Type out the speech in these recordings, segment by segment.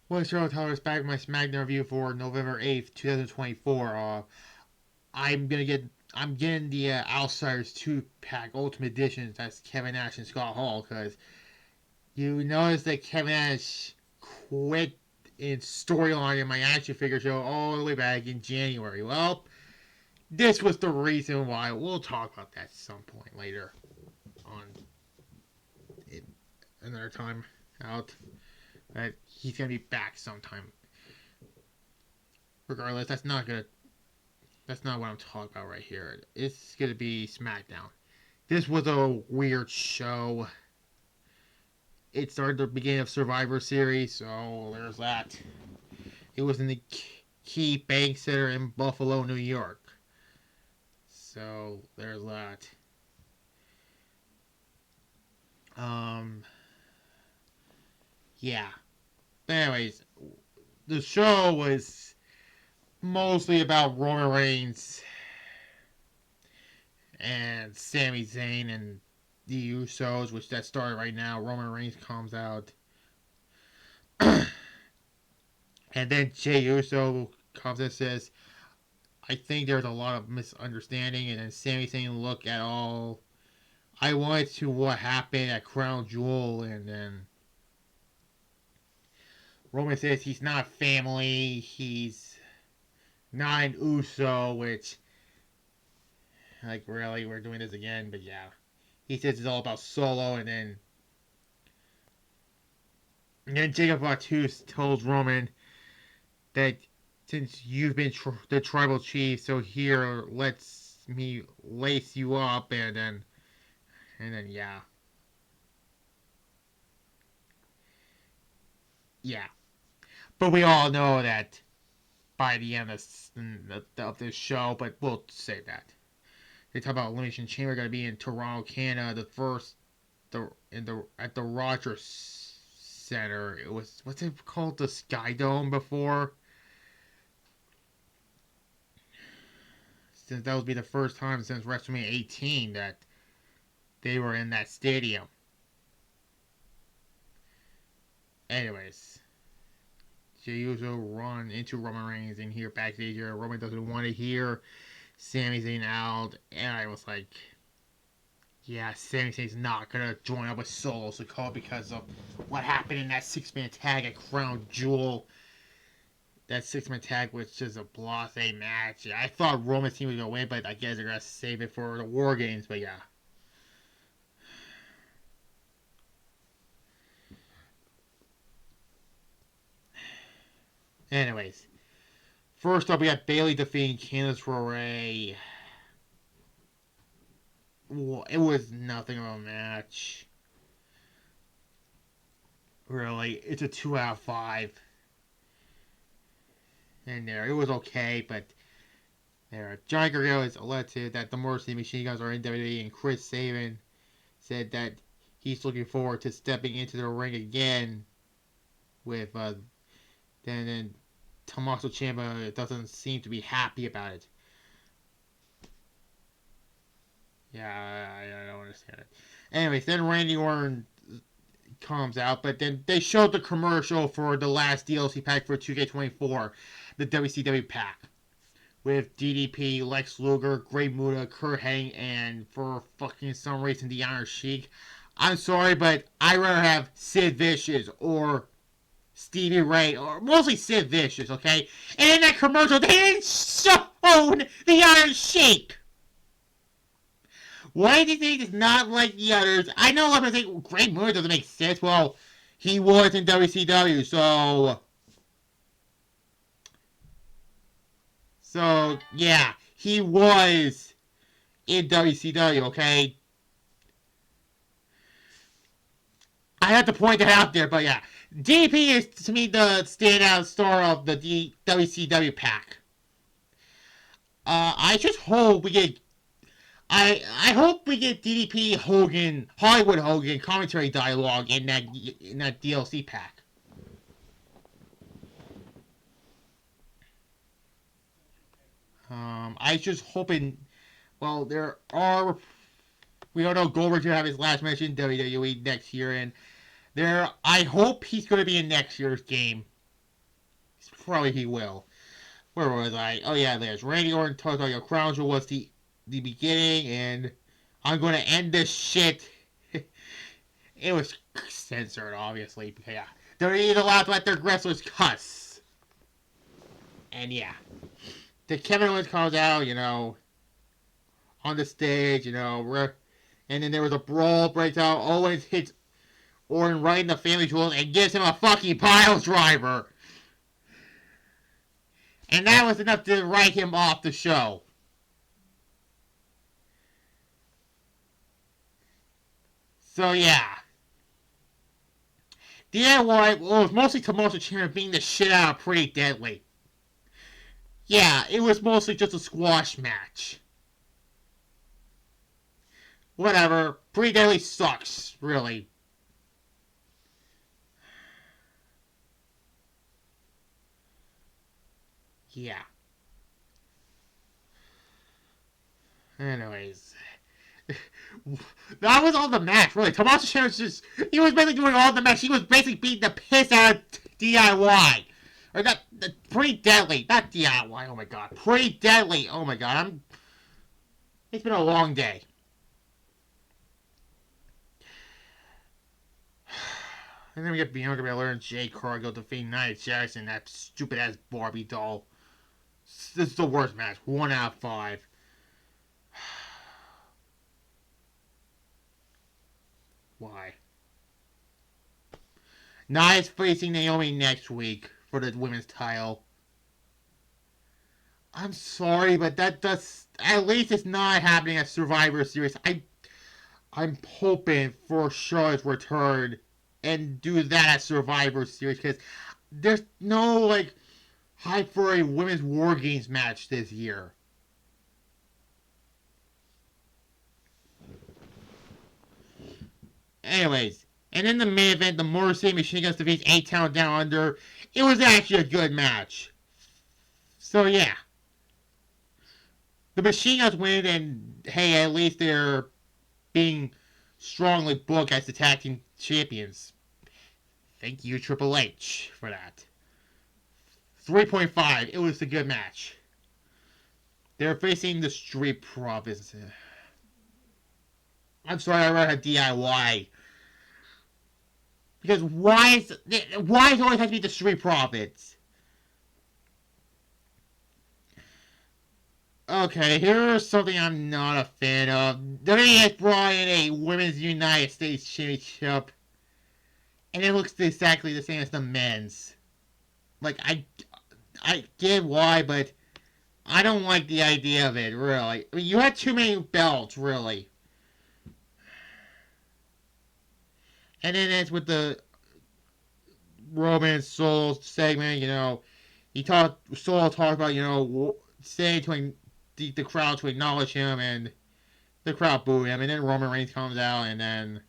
What's your Tyler's back with my SmackDown review for November 8th, 2024. I'm getting the Outsiders 2-pack Ultimate Editions. That's Kevin Nash and Scott Hall, because you notice that Kevin Nash quit in storyline in my action figure show all the way back in January. Well, this was the reason why. We'll talk about that at some point later on it, another time out. That he's gonna be back sometime. Regardless, that's not what I'm talking about right here. It's gonna be SmackDown. This was a weird show. It started the beginning of Survivor Series, so there's that. It was in the Key Bank Center in Buffalo, New York. So there's that. Um, yeah. But anyways, the show was mostly about Roman Reigns and Sami Zayn and the Usos, which that started right now. Roman Reigns comes out, and then Jey Uso comes and says, "I think there's a lot of misunderstanding." And then Sami Zayn, "Look at all. I wanted to what happened at Crown Jewel," and then Roman says he's not family. He's not an Uso, which, like, really, we're doing this again. But yeah, he says it's all about Solo, and then Jacob Batus tells Roman that since you've been the tribal chief, so here, let's me lace you up, and then yeah. But we all know that by the end of this show, but we'll save that. They talk about Elimination Chamber going to be in Toronto, Canada, the first at the Rogers Center. It was, what's it called, the Sky Dome before. Since that would be the first time since WrestleMania 18 that they were in that stadium. Anyways, Jey Uso run into Roman Reigns in here backstage here. Roman doesn't want to hear Sami Zayn out, and I was like, yeah, Sami Zayn's not gonna join up with Solo Sikoa because of what happened in that 6-man tag at Crown Jewel. That 6-man tag was just a blase match. I thought Roman's team was gonna win, but I guess they're gonna save it for the War Games. But yeah. Anyways, first up we got Bayley defeating Candice LeRae. It was nothing of a match. Really, it's a 2 out of 5. And there, it was okay, but there. Johnny Gargano is elected that the Morrissey Machine Guns are in WWE, and Chris Sabin said that he's looking forward to stepping into the ring again with then Tommaso Ciampa doesn't seem to be happy about it. Yeah, I don't understand it. Anyways, then Randy Orton comes out, but then they showed the commercial for the last DLC pack for 2K24, the WCW pack, with DDP, Lex Luger, Great Muta, Kurt Hennig, and for fucking some reason the Iron Sheik. I'm sorry, but I'd rather have Sid Vicious or Stevie Ray, or mostly Sid Vicious, okay? And in that commercial, they didn't show the Iron Sheik. Why do you think it's not like the others? I know a lot of people think Great Muta doesn't make sense. Well, he was in WCW, so yeah, he was in WCW. Okay, I have to point that out there, but yeah, DP is to me the standout star of the WCW pack. I just hope we get. I hope we get DDP Hogan, Hollywood Hogan commentary dialogue in that DLC pack. I just hoping. Well, there are. We don't know Goldberg to have his last match in WWE next year, and there. I hope he's going to be in next year's game. probably he will. Where was I? Oh yeah, there's Randy Orton talked about your crown jewel was the beginning, and I'm going to end this shit. It was censored, obviously. Yeah, they're even allowed to let their wrestlers cuss. And yeah, the Kevin Owens comes out, on the stage, and then there was a brawl breaks out. Owens hits Orton right in the family jewels and gives him a fucking pile driver. And that was enough to write him off the show. So yeah. DIY was mostly Tommaso Ciampa beating the shit out of Pretty Deadly. Yeah, it was mostly just a squash match. Whatever. Pretty Deadly sucks, really. Yeah. Anyways. That was all the match, really. Tommaso Ciampa was just... He was basically doing all the match. He was basically beating the piss out of DIY. Or not... Pretty Deadly. Not DIY. Oh my god. Pretty Deadly. Oh my god. It's been a long day. And then we get Bianca Belair and Jay Cargill defeating Nia Jackson, that stupid ass Barbie doll. This is the worst match. 1 out of 5. Why? Nia's facing Naomi next week for the women's title. I'm sorry, but that does... At least it's not happening at Survivor Series. I'm hoping for Charlotte's return and do that at Survivor Series, because there's no, hype for a women's War Games match this year. Anyways, and in the main event, the Motor City Machine Guns defeats A-Town Down Under. It was actually a good match. So yeah. The Machine Guns win, and hey, at least they're being strongly booked as the tag team champions. Thank you, Triple H, for that. 3.5. It was a good match. They're facing the Street Profits. I'm sorry, I read a DIY. Because why is it always have to be the Street Profits? Okay, here's something I'm not a fan of. WWE has brought in a Women's United States Championship, and it looks exactly the same as the men's. I get why, but I don't like the idea of it, really. I mean, you had too many belts, really. And then it's with the Roman Solo segment, Solo talked about, saying to the crowd to acknowledge him, and the crowd booed him, and then Roman Reigns comes out, and then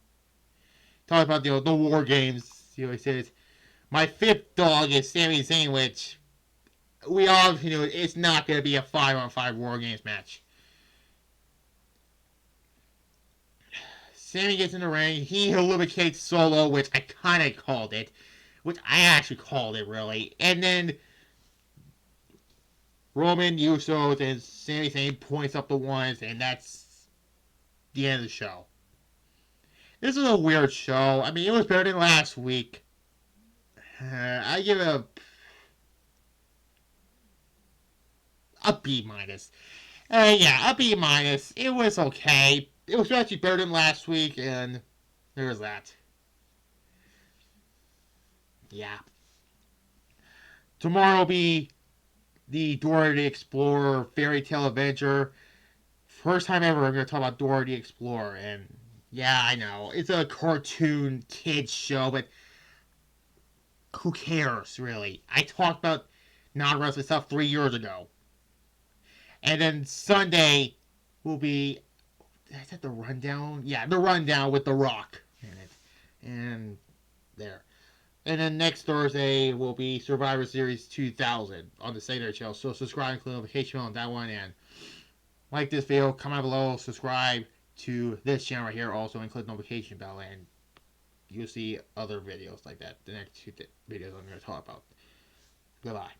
talks about, the War Games. He says, my fifth dog is Sami Zayn, which we all it's not going to be a 5-on-5 War Games match. Sami gets in the ring. He eliminates Solo, which I kind of called it. Which I actually called it, really. And then Roman Usos and Sami Zayn points up the ones, and that's the end of the show. This is a weird show. I mean, it was better than last week. I give it a B minus. Yeah, a B minus. It was okay. It was actually better than last week, and there was that. Yeah. Tomorrow will be the Dora the Explorer Fairy Tale Adventure. First time ever I'm going to talk about Dora the Explorer, and yeah, I know. It's a cartoon kids show, but who cares, really? I talked about non-wrestling stuff 3 years ago. And then Sunday will be... Is that the Rundown? Yeah, the Rundown with The Rock in it. And there. And then next Thursday will be Survivor Series 2000 on the Secondary channel. So subscribe and click the notification bell on that one. And like this video, comment below, subscribe to this channel right here also, and click the notification bell. And you'll see other videos like that. The next two videos I'm going to talk about. Goodbye.